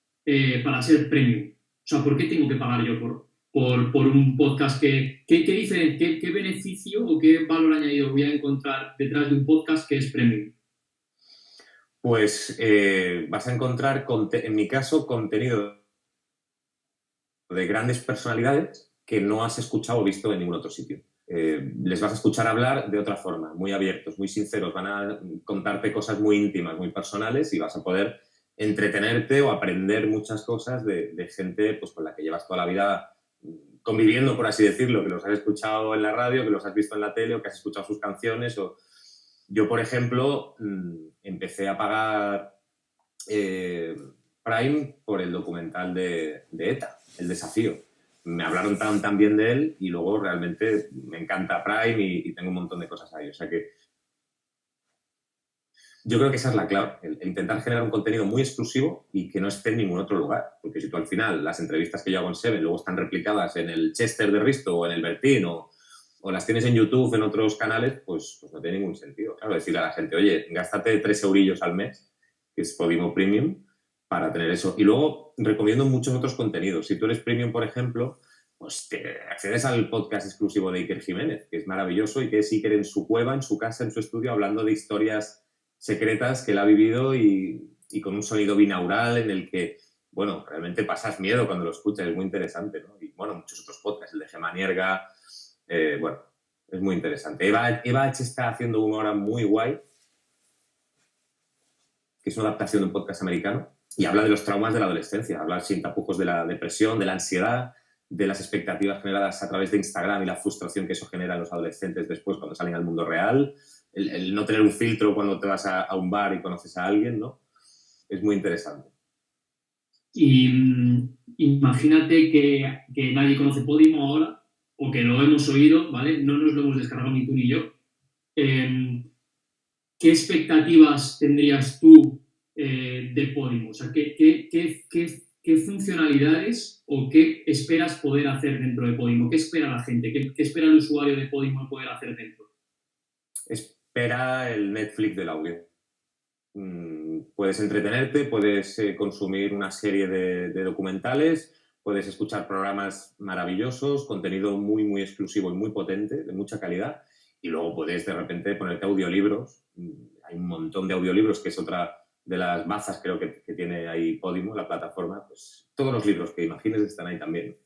para ser premium? O sea, ¿por qué tengo que pagar yo por un podcast ¿qué beneficio o qué valor añadido voy a encontrar detrás de un podcast que es premium? Pues vas a encontrar, en mi caso, contenido de grandes personalidades que no has escuchado o visto en ningún otro sitio. Les vas a escuchar hablar de otra forma, muy abiertos, muy sinceros, van a contarte cosas muy íntimas, muy personales y vas a poder entretenerte o aprender muchas cosas de gente pues, con la que llevas toda la vida conviviendo, por así decirlo, que los has escuchado en la radio, que los has visto en la tele o que has escuchado sus canciones. Yo, por ejemplo, empecé a pagar Prime por el documental de ETA, El Desafío. Me hablaron tan bien de él y luego realmente me encanta Prime y tengo un montón de cosas ahí. O sea que yo creo que esa es la clave, el intentar generar un contenido muy exclusivo y que no esté en ningún otro lugar. Porque si tú al final las entrevistas que yo hago en Seven luego están replicadas en el Chester de Risto o en el Bertín o o las tienes en YouTube, en otros canales, pues no tiene ningún sentido. Claro, decirle a la gente, oye, gástate 3 eurillos al mes, que es Podimo Premium, para tener eso. Y luego recomiendo muchos otros contenidos. Si tú eres Premium, por ejemplo, pues te accedes al podcast exclusivo de Iker Jiménez, que es maravilloso y que es Iker en su cueva, en su casa, en su estudio, hablando de historias secretas que él ha vivido y con un sonido binaural en el que, bueno, realmente pasas miedo cuando lo escuchas, es muy interesante, ¿no? Y, bueno, muchos otros podcasts, el de Gemma Nierga, bueno, es muy interesante. Eva H. está haciendo uno ahora muy guay, que es una adaptación de un podcast americano, y habla de los traumas de la adolescencia, habla sin tapujos de la depresión, de la ansiedad, de las expectativas generadas a través de Instagram y la frustración que eso genera en los adolescentes después cuando salen al mundo real, el no tener un filtro cuando te vas a un bar y conoces a alguien, ¿no? Es muy interesante. Y imagínate que nadie conoce Podimo ahora, o que lo hemos oído, ¿vale? No nos lo hemos descargado ni tú ni yo. ¿Qué expectativas tendrías tú de Podimo? O sea, ¿qué funcionalidades o qué esperas poder hacer dentro de Podimo? ¿Qué espera la gente? ¿Qué espera el usuario de Podimo poder hacer dentro? Espera el Netflix del audio. Puedes entretenerte, puedes consumir una serie de documentales, puedes escuchar programas maravillosos, contenido muy, muy exclusivo y muy potente, de mucha calidad, y luego puedes de repente ponerte audiolibros. Hay un montón de audiolibros, que es otra de las bazas, creo que tiene ahí Podimo, la plataforma. Pues todos los libros que imagines están ahí también.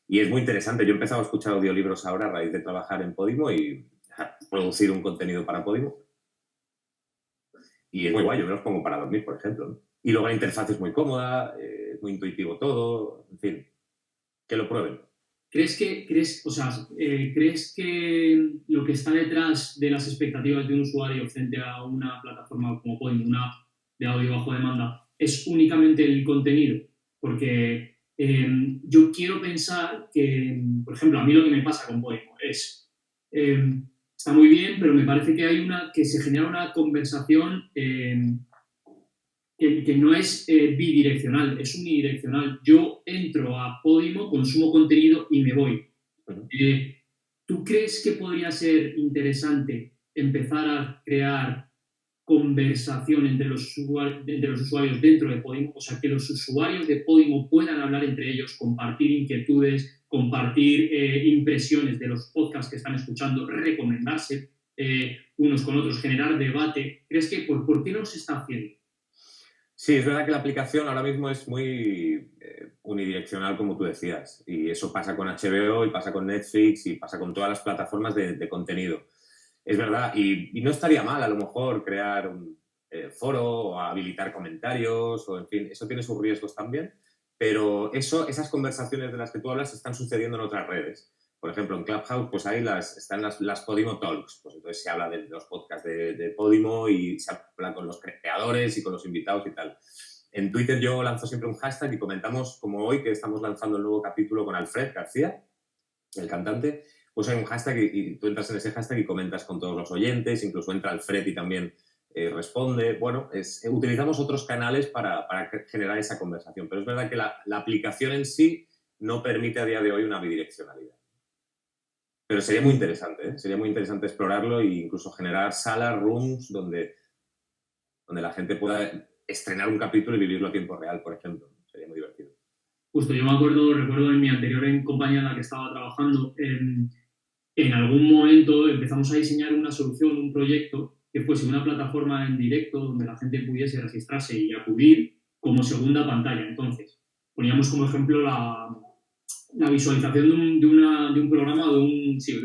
Y es muy interesante. Yo he empezado a escuchar audiolibros ahora a raíz de trabajar en Podimo y producir un contenido para Podimo. Y es muy guay, yo me los pongo para dormir, por ejemplo, ¿no? Y luego la interfaz es muy cómoda, es muy intuitivo todo, en fin, que lo prueben. ¿Crees que lo que está detrás de las expectativas de un usuario frente a una plataforma como Podimo, una app de audio bajo demanda, es únicamente el contenido? Porque yo quiero pensar que, por ejemplo, a mí lo que me pasa con Podimo es... está muy bien, pero me parece que se genera una conversación que no es bidireccional, es unidireccional. Yo entro a Podimo, consumo contenido y me voy. ¿Tú crees que podría ser interesante empezar a crear conversación entre los usuarios dentro de Podimo? O sea, que los usuarios de Podimo puedan hablar entre ellos, compartir inquietudes, compartir impresiones de los podcasts que están escuchando, recomendarse unos con otros, generar debate. ¿Crees que por qué no se está haciendo? Sí, es verdad que la aplicación ahora mismo es muy unidireccional, como tú decías, y eso pasa con HBO y pasa con Netflix y pasa con todas las plataformas de contenido. Es verdad, y no estaría mal a lo mejor crear un foro o habilitar comentarios, o en fin, eso tiene sus riesgos también, pero esas conversaciones de las que tú hablas están sucediendo en otras redes. Por ejemplo, en Clubhouse pues ahí están las Podimo Talks, pues entonces se habla de los podcasts de Podimo y se habla con los creadores y con los invitados y tal. En Twitter yo lanzo siempre un hashtag y comentamos, como hoy que estamos lanzando el nuevo capítulo con Alfred García, el cantante, pues hay un hashtag y tú entras en ese hashtag y comentas con todos los oyentes, incluso entra Alfred y también responde. Bueno, utilizamos otros canales para generar esa conversación, pero es verdad que la aplicación en sí no permite a día de hoy una bidireccionalidad. Pero sería muy interesante, ¿eh? Sería muy interesante explorarlo e incluso generar salas, rooms, donde la gente pueda estrenar un capítulo y vivirlo a tiempo real, por ejemplo. Sería muy divertido. Justo, yo recuerdo en mi anterior compañía en la que estaba trabajando, en algún momento empezamos a diseñar una solución, un proyecto que fuese una plataforma en directo donde la gente pudiese registrarse y acudir como segunda pantalla. Entonces, poníamos como ejemplo la visualización de un programa de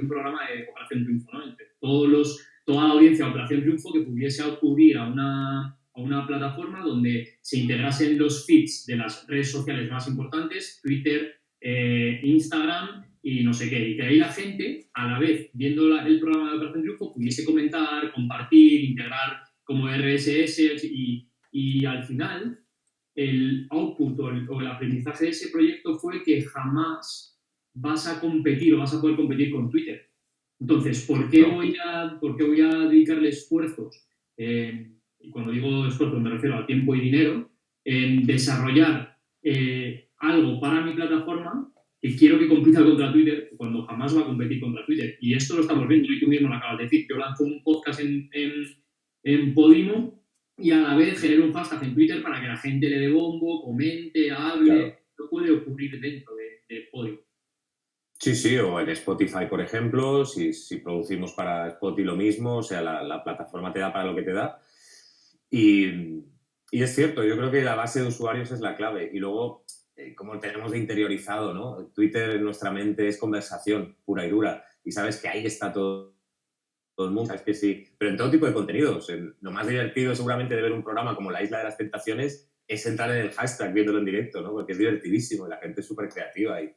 un programa de Operación Triunfo, ¿no? Entre toda la audiencia de Operación Triunfo que pudiese acudir a una plataforma donde se integrasen los feeds de las redes sociales más importantes, Twitter, Instagram y no sé qué, y que ahí la gente, a la vez, viendo el programa de Operación Triunfo, pudiese comentar, compartir, integrar como RSS y al final el output o el aprendizaje de ese proyecto fue que jamás vas a competir o vas a poder competir con Twitter. Entonces, ¿por qué voy a dedicarle esfuerzos? Y cuando digo esfuerzos me refiero a tiempo y dinero, en desarrollar algo para mi plataforma quiero que compita contra Twitter cuando jamás va a competir contra Twitter. Y esto lo estamos viendo y tú mismo lo acabas de decir. Yo lanzo un podcast en Podimo y a la vez genero un hashtag en Twitter para que la gente le dé bombo, comente, hable. Claro. Esto puede ocurrir dentro de Podimo. Sí, o en Spotify, por ejemplo, si producimos para Spotify lo mismo, o sea, la plataforma te da para lo que te da. Y es cierto, yo creo que la base de usuarios es la clave. Y luego, como tenemos de interiorizado, ¿no? Twitter en nuestra mente es conversación pura y dura. Y sabes que ahí está todo el mundo, sabes que sí. Pero en todo tipo de contenidos. Lo más divertido seguramente de ver un programa como La Isla de las Tentaciones es entrar en el hashtag viéndolo en directo, ¿no? Porque es divertidísimo y la gente es súper creativa. Y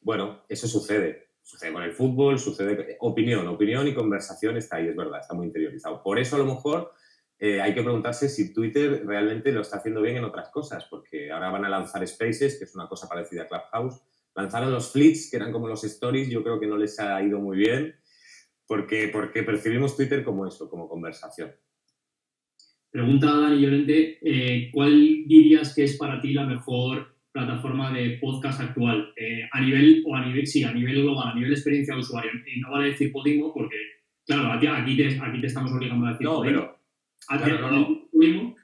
bueno, eso sucede. Sucede con el fútbol, sucede... Opinión y conversación está ahí, es verdad, está muy interiorizado. Por eso, a lo mejor, hay que preguntarse si Twitter realmente lo está haciendo bien en otras cosas, porque ahora van a lanzar Spaces, que es una cosa parecida a Clubhouse. Lanzaron los Fleets, que eran como los Stories, yo creo que no les ha ido muy bien, porque percibimos Twitter como eso, como conversación. Pregunta a Dani Llorente, ¿cuál dirías que es para ti la mejor plataforma de podcast actual? A nivel global, a nivel de experiencia de usuario. Y no vale decir Podimo porque, claro, aquí te estamos obligando a decir Podimo. Podimo.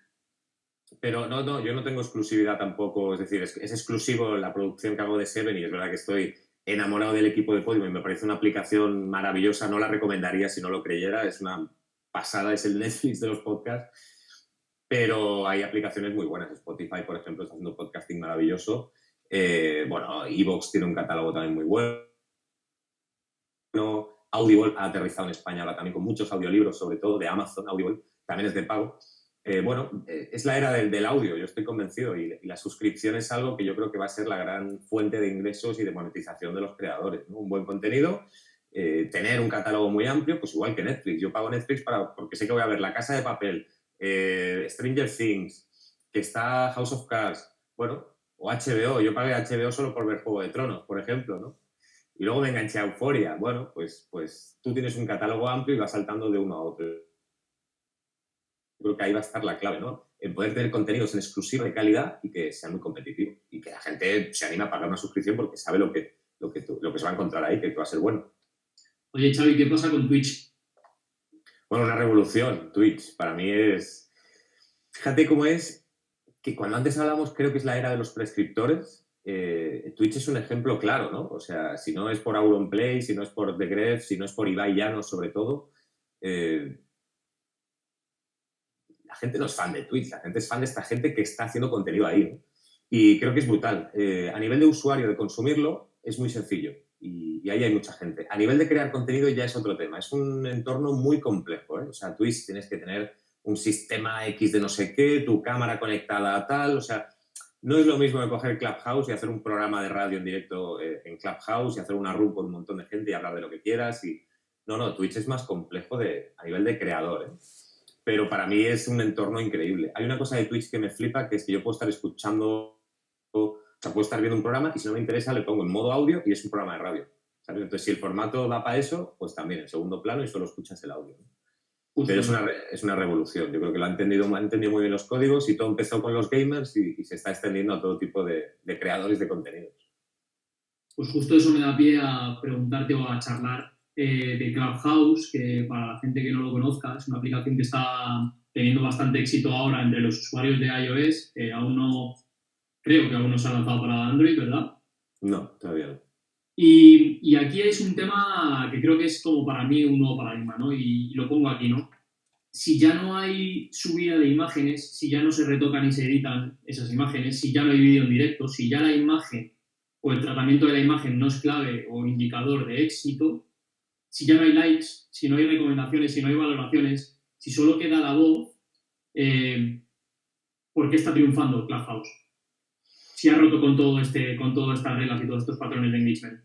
Pero no, yo no tengo exclusividad tampoco, es decir, es exclusivo la producción que hago de Seven y es verdad que estoy enamorado del equipo de Podimo y me parece una aplicación maravillosa, no la recomendaría si no lo creyera, es una pasada, es el Netflix de los podcasts, pero hay aplicaciones muy buenas. Spotify, por ejemplo, está haciendo podcasting maravilloso. Evox tiene un catálogo también muy bueno. Audible ha aterrizado en España ahora también con muchos audiolibros, sobre todo de Amazon. Audible también es de pago. Es la era del audio, yo estoy convencido, y la suscripción es algo que yo creo que va a ser la gran fuente de ingresos y de monetización de los creadores, ¿no? Un buen contenido, tener un catálogo muy amplio, pues igual que Netflix. Yo pago Netflix porque sé que voy a ver La Casa de Papel, Stranger Things, que está House of Cards, o HBO. Yo pagué HBO solo por ver Juego de Tronos, por ejemplo, ¿no? Y luego me enganché a Euphoria. Bueno, pues tú tienes un catálogo amplio y vas saltando de uno a otro. Creo que ahí va a estar la clave, ¿no? En poder tener contenidos en exclusiva de calidad y que sea muy competitivo y que la gente se anime a pagar una suscripción porque sabe lo que se va a encontrar ahí, que va a ser bueno. Oye, Xavi, ¿qué pasa con Twitch? Bueno, una revolución, Twitch. Para mí es... Fíjate cómo es que cuando antes hablamos, creo que es la era de los prescriptores, Twitch es un ejemplo claro, ¿no? O sea, si no es por Auronplay, si no es por The Gref, si no es por Ibai Llanos, sobre todo, la gente no es fan de Twitch, la gente es fan de esta gente que está haciendo contenido ahí, ¿no? Y creo que es brutal. A nivel de usuario, de consumirlo, es muy sencillo y ahí hay mucha gente. A nivel de crear contenido ya es otro tema. Es un entorno muy complejo, ¿eh? O sea, Twitch tienes que tener un sistema X de no sé qué, tu cámara conectada a tal, o sea, no es lo mismo que coger Clubhouse y hacer un programa de radio en directo en Clubhouse y hacer una room con un montón de gente y hablar de lo que quieras. No, Twitch es más complejo a nivel de creador, ¿eh? Pero para mí es un entorno increíble. Hay una cosa de Twitch que me flipa, que es que yo puedo estar escuchando, o sea, puedo estar viendo un programa y si no me interesa le pongo en modo audio y es un programa de radio, ¿sabes? Entonces, si el formato da para eso, pues también en segundo plano y solo escuchas el audio, ¿no? Pero es una revolución. Yo creo que lo han entendido muy bien los códigos y todo empezó con los gamers y se está extendiendo a todo tipo de creadores de contenidos. Pues justo eso me da pie a preguntarte o a charlar de Clubhouse, que para la gente que no lo conozca es una aplicación que está teniendo bastante éxito ahora entre los usuarios de iOS. Creo que aún no se ha lanzado para Android, ¿verdad? No, todavía no. Y aquí es un tema que creo que es como para mí un nuevo paradigma, ¿no? Y lo pongo aquí, ¿no? Si ya no hay subida de imágenes, si ya no se retocan y se editan esas imágenes, si ya no hay vídeo en directo, si ya la imagen o el tratamiento de la imagen no es clave o indicador de éxito, si ya no hay likes, si no hay recomendaciones, si no hay valoraciones, si solo queda la voz, ¿por qué está triunfando Clubhouse? Si ha roto con todas estas reglas y todos estos patrones de engagement.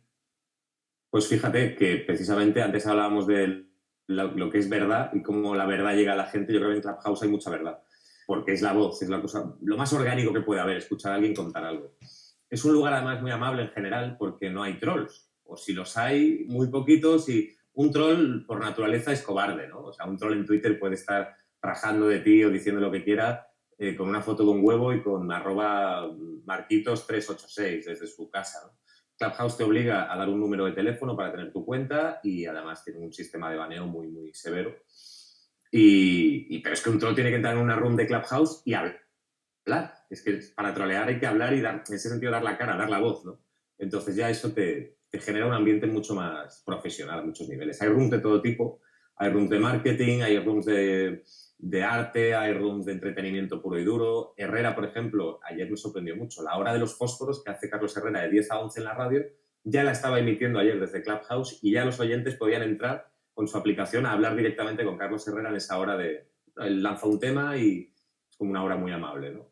Pues fíjate que precisamente antes hablábamos de lo que es verdad y cómo la verdad llega a la gente. Yo creo que en Clubhouse hay mucha verdad, porque es la voz, es la cosa, lo más orgánico que puede haber, escuchar a alguien contar algo. Es un lugar además muy amable en general porque no hay trolls, o si los hay, muy poquitos, y un troll por naturaleza es cobarde, ¿no? O sea, un troll en Twitter puede estar rajando de ti o diciendo lo que quiera con una foto de un huevo y con @marquitos386 desde su casa, ¿no? Clubhouse te obliga a dar un número de teléfono para tener tu cuenta y además tiene un sistema de baneo muy, muy severo. Pero es que un troll tiene que entrar en una room de Clubhouse y hablar. Es que para trolear hay que hablar y en ese sentido dar la cara, dar la voz, ¿no? Entonces ya eso te genera un ambiente mucho más profesional a muchos niveles. Hay rooms de todo tipo. Hay rooms de marketing, hay rooms de arte, hay rooms de entretenimiento puro y duro. Herrera, por ejemplo, ayer me sorprendió mucho. La hora de los fósforos que hace Carlos Herrera de 10 a 11 en la radio, ya la estaba emitiendo ayer desde Clubhouse y ya los oyentes podían entrar con su aplicación a hablar directamente con Carlos Herrera en esa hora él lanza un tema y es como una hora muy amable, ¿no?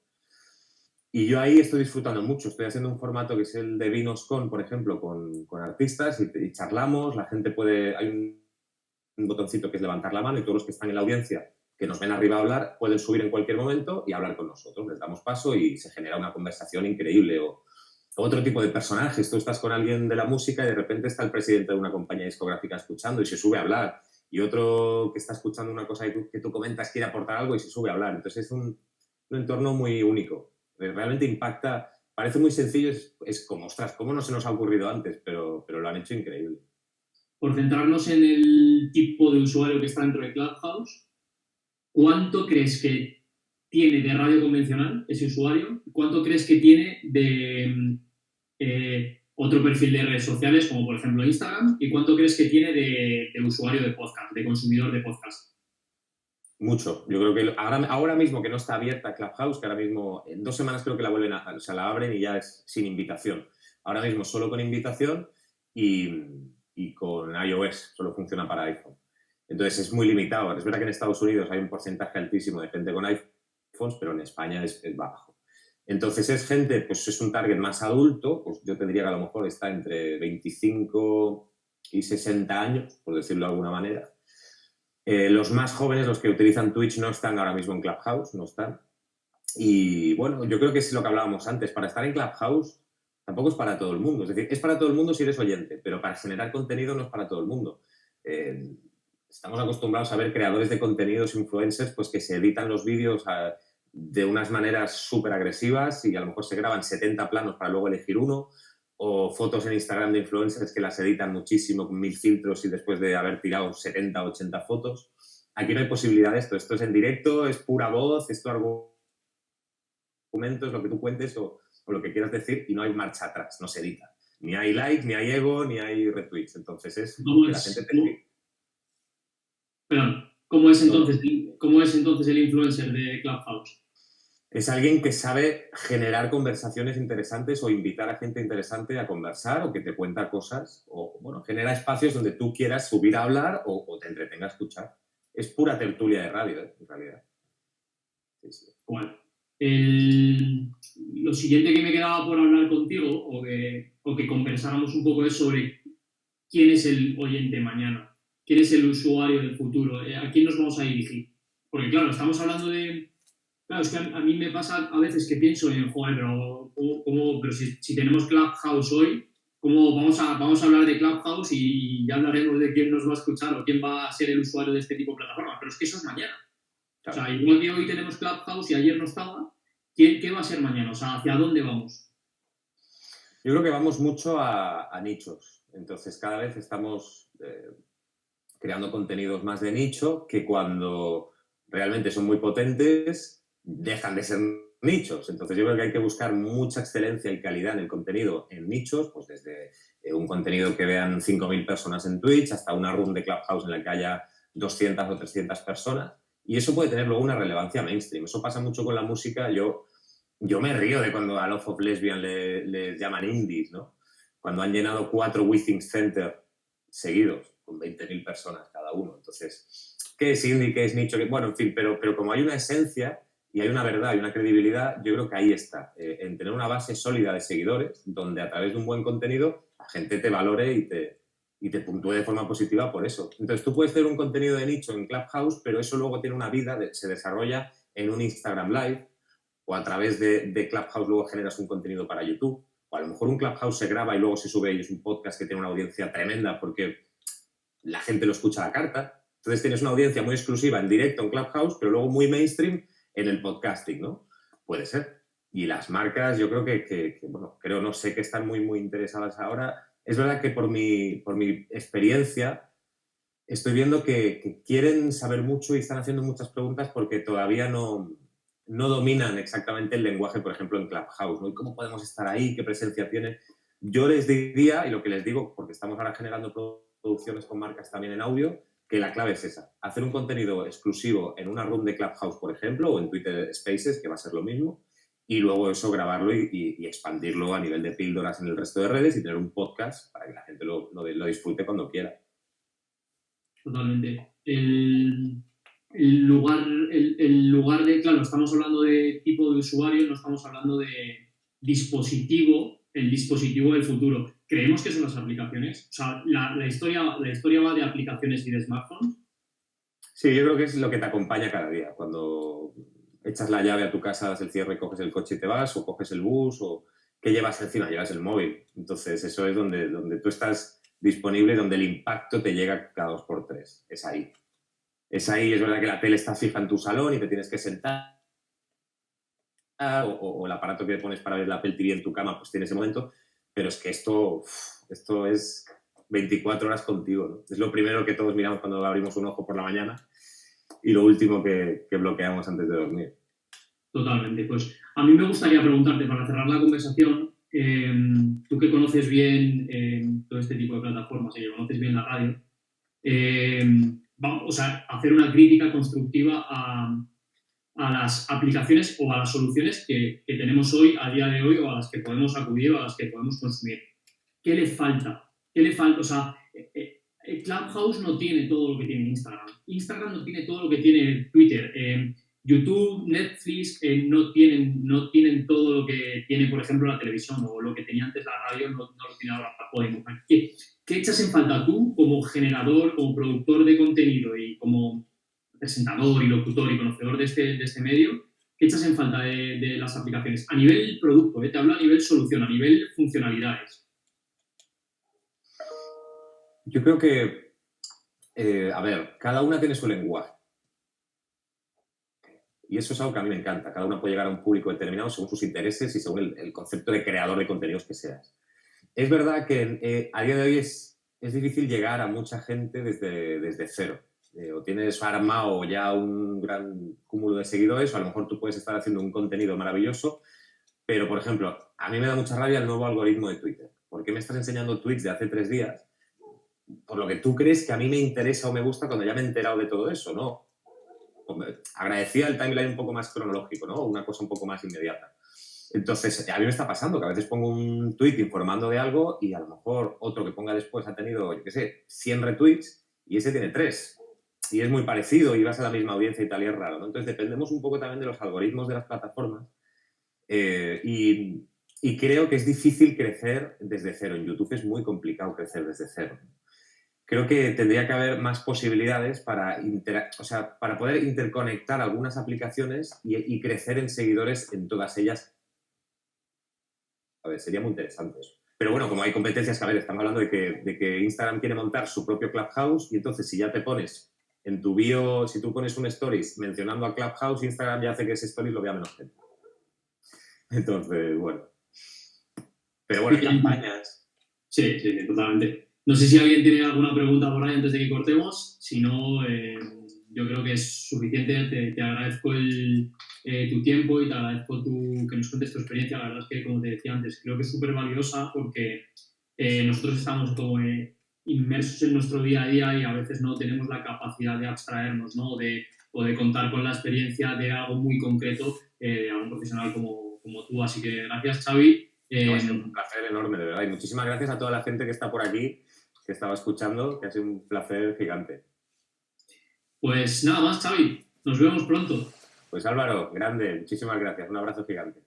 Y yo ahí estoy disfrutando mucho. Estoy haciendo un formato que es el de Vinos Con, por ejemplo, con artistas y charlamos. La gente puede... Hay un botoncito que es levantar la mano y todos los que están en la audiencia que nos ven arriba a hablar pueden subir en cualquier momento y hablar con nosotros. Les damos paso y se genera una conversación increíble. O otro tipo de personajes. Tú estás con alguien de la música y de repente está el presidente de una compañía discográfica escuchando y se sube a hablar. Y otro que está escuchando una cosa que tú comentas quiere aportar algo y se sube a hablar. Entonces es un entorno muy único. Realmente impacta. Parece muy sencillo. Es como, ostras, ¿cómo no se nos ha ocurrido antes? Pero lo han hecho increíble. Por centrarnos en el tipo de usuario que está dentro de Clubhouse, ¿cuánto crees que tiene de radio convencional ese usuario? ¿Cuánto crees que tiene de otro perfil de redes sociales, como por ejemplo Instagram? ¿Y cuánto crees que tiene de usuario de podcast, de consumidor de podcast? Mucho. Yo creo que ahora mismo que no está abierta Clubhouse, que ahora mismo en 2 semanas creo que la vuelven o sea, la abren y ya es sin invitación. Ahora mismo solo con invitación y con iOS, solo funciona para iPhone. Entonces es muy limitado. Es verdad que en Estados Unidos hay un porcentaje altísimo de gente con iPhones, pero en España es bajo. Entonces es gente, pues es un target más adulto, pues yo te diría que a lo mejor está entre 25 y 60 años, por decirlo de alguna manera. Los más jóvenes, los que utilizan Twitch, no están ahora mismo en Clubhouse, no están. Y bueno, yo creo que es lo que hablábamos antes. Para estar en Clubhouse tampoco es para todo el mundo. Es decir, es para todo el mundo si eres oyente, pero para generar contenido no es para todo el mundo. Estamos acostumbrados a ver creadores de contenidos, influencers, pues que se editan los vídeos de unas maneras súper agresivas y a lo mejor se graban 70 planos para luego elegir uno. O fotos en Instagram de influencers que las editan muchísimo con 1000 filtros y después de haber tirado 70 o 80 fotos. Aquí no hay posibilidad de esto. Esto es en directo, es pura voz, es tu argumento, es lo que tú cuentes o lo que quieras decir y no hay marcha atrás, no se edita. Ni hay like, ni hay ego, ni hay retweets. Entonces es que la gente te... Perdón, ¿cómo es entonces el influencer de Clubhouse? Es alguien que sabe generar conversaciones interesantes o invitar a gente interesante a conversar o que te cuenta cosas o, bueno, genera espacios donde tú quieras subir a hablar o te entretenga a escuchar. Es pura tertulia de radio, en realidad. Sí. Bueno, lo siguiente que me quedaba por hablar contigo o que conversáramos un poco es sobre quién es el oyente mañana, quién es el usuario del futuro, a quién nos vamos a dirigir. Porque claro, estamos hablando de... Claro, es que a mí me pasa a veces que pienso en, joder, pero si tenemos Clubhouse hoy, ¿cómo vamos a hablar de Clubhouse y ya hablaremos de quién nos va a escuchar o quién va a ser el usuario de este tipo de plataformas? Pero es que eso es mañana. Claro. O sea, igual que hoy tenemos Clubhouse y ayer no estaba, ¿qué va a ser mañana? O sea, ¿hacia dónde vamos? Yo creo que vamos mucho a nichos. Entonces, cada vez estamos creando contenidos más de nicho que cuando realmente son muy potentes dejan de ser nichos. Entonces yo creo que hay que buscar mucha excelencia y calidad en el contenido en nichos, pues desde un contenido que vean 5.000 personas en Twitch hasta una room de Clubhouse en la que haya 200 o 300 personas. Y eso puede tener luego una relevancia mainstream. Eso pasa mucho con la música. Yo me río de cuando a Love of Lesbian les llaman indies, ¿no? Cuando han llenado 4 Withings Center seguidos, con 20.000 personas cada uno. Entonces, ¿qué es indie? ¿Qué es nicho? Bueno, en fin, pero como hay una esencia y hay una verdad y una credibilidad, yo creo que ahí está, en tener una base sólida de seguidores, donde a través de un buen contenido la gente te valore y te puntúe de forma positiva por eso. Entonces tú puedes tener un contenido de nicho en Clubhouse, pero eso luego tiene una vida, se desarrolla en un Instagram Live, o a través de Clubhouse luego generas un contenido para YouTube, o a lo mejor un Clubhouse se graba y luego se sube y es un podcast que tiene una audiencia tremenda porque la gente lo escucha a la carta. Entonces tienes una audiencia muy exclusiva en directo en Clubhouse, pero luego muy mainstream en el podcasting, ¿no? Puede ser. Y las marcas, yo creo bueno, no sé que están muy, muy interesadas ahora. Es verdad que por mi experiencia estoy viendo que quieren saber mucho y están haciendo muchas preguntas porque todavía no dominan exactamente el lenguaje, por ejemplo, en Clubhouse, ¿no? ¿Y cómo podemos estar ahí? ¿Qué presencia tiene? Yo les diría, y lo que les digo, porque estamos ahora generando producciones con marcas también en audio, que la clave es esa. Hacer un contenido exclusivo en una room de Clubhouse, por ejemplo, o en Twitter Spaces, que va a ser lo mismo, y luego eso grabarlo y expandirlo a nivel de píldoras en el resto de redes y tener un podcast para que la gente lo disfrute cuando quiera. Totalmente. El lugar de, claro, estamos hablando de tipo de usuario, no estamos hablando de dispositivo, el dispositivo del futuro. ¿Creemos que son las aplicaciones? O sea, la historia va de aplicaciones y de smartphones. Sí, yo creo que es lo que te acompaña cada día. Cuando echas la llave a tu casa, das el cierre, coges el coche y te vas, o coges el bus, o ¿qué llevas encima? Llevas el móvil. Entonces, eso es donde tú estás disponible, donde el impacto te llega cada 2x3. Es ahí. Es ahí, es verdad que la tele está fija en tu salón y te tienes que sentar, o el aparato que pones para ver la Apple TV en tu cama, pues tiene ese momento, pero es que esto es 24 horas contigo, ¿no? Es lo primero que todos miramos cuando abrimos un ojo por la mañana y lo último que bloqueamos antes de dormir. Totalmente. Pues a mí me gustaría preguntarte, para cerrar la conversación, tú que conoces bien todo este tipo de plataformas y que conoces bien la radio, vamos a hacer una crítica constructiva a las aplicaciones o a las soluciones que tenemos hoy, a día de hoy, o a las que podemos acudir o a las que podemos consumir. ¿Qué le falta? O sea, Clubhouse no tiene todo lo que tiene Instagram. Instagram no tiene todo lo que tiene Twitter. YouTube, Netflix no tienen todo lo que tiene, por ejemplo, la televisión, o lo que tenía antes la radio no lo tiene ahora Podemos. ¿Qué echas en falta tú como generador, como productor de contenido y como presentador y locutor y conocedor de este medio? ¿Qué echas en falta de las aplicaciones? A nivel producto, te hablo a nivel solución, a nivel funcionalidades. Yo creo que, cada una tiene su lenguaje. Y eso es algo que a mí me encanta. Cada una puede llegar a un público determinado según sus intereses y según el concepto de creador de contenidos que seas. Es verdad que a día de hoy es difícil llegar a mucha gente desde cero. O tienes armado ya un gran cúmulo de seguidores, o a lo mejor tú puedes estar haciendo un contenido maravilloso, pero, por ejemplo, a mí me da mucha rabia el nuevo algoritmo de Twitter. ¿Por qué me estás enseñando tweets de hace 3 días? Por lo que tú crees que a mí me interesa o me gusta cuando ya me he enterado de todo eso, ¿no? Agradecía el timeline un poco más cronológico, ¿no? Una cosa un poco más inmediata. Entonces, a mí me está pasando que a veces pongo un tweet informando de algo y a lo mejor otro que ponga después ha tenido, yo qué sé, 100 retweets y ese tiene 3. Y es muy parecido y vas a la misma audiencia y tal, y es raro, ¿no? Entonces, dependemos un poco también de los algoritmos de las plataformas y creo que es difícil crecer desde cero. En YouTube es muy complicado crecer desde cero. Creo que tendría que haber más posibilidades para poder interconectar algunas aplicaciones y crecer en seguidores en todas ellas. A ver, sería muy interesante eso. Pero bueno, como hay competencias que, a ver, estamos hablando de que Instagram quiere montar su propio Clubhouse y entonces si ya te pones en tu bio, si tú pones un stories mencionando a Clubhouse, Instagram ya hace que ese stories lo vea menos gente. Entonces, bueno. Pero bueno, campañas. Sí, totalmente. No sé si alguien tiene alguna pregunta por ahí antes de que cortemos. Si no, yo creo que es suficiente. Te agradezco tu tiempo y te agradezco que nos cuentes tu experiencia. La verdad es que, como te decía antes, creo que es súper valiosa porque nosotros estamos como inmersos en nuestro día a día y a veces no tenemos la capacidad de abstraernos, ¿no? O de contar con la experiencia de algo muy concreto de algún profesional como tú. Así que gracias, Xavi. Ha sido un placer enorme, de verdad. Y muchísimas gracias a toda la gente que está por aquí, que estaba escuchando, que ha sido un placer gigante. Pues nada más, Xavi. Nos vemos pronto. Pues Álvaro, grande. Muchísimas gracias. Un abrazo gigante.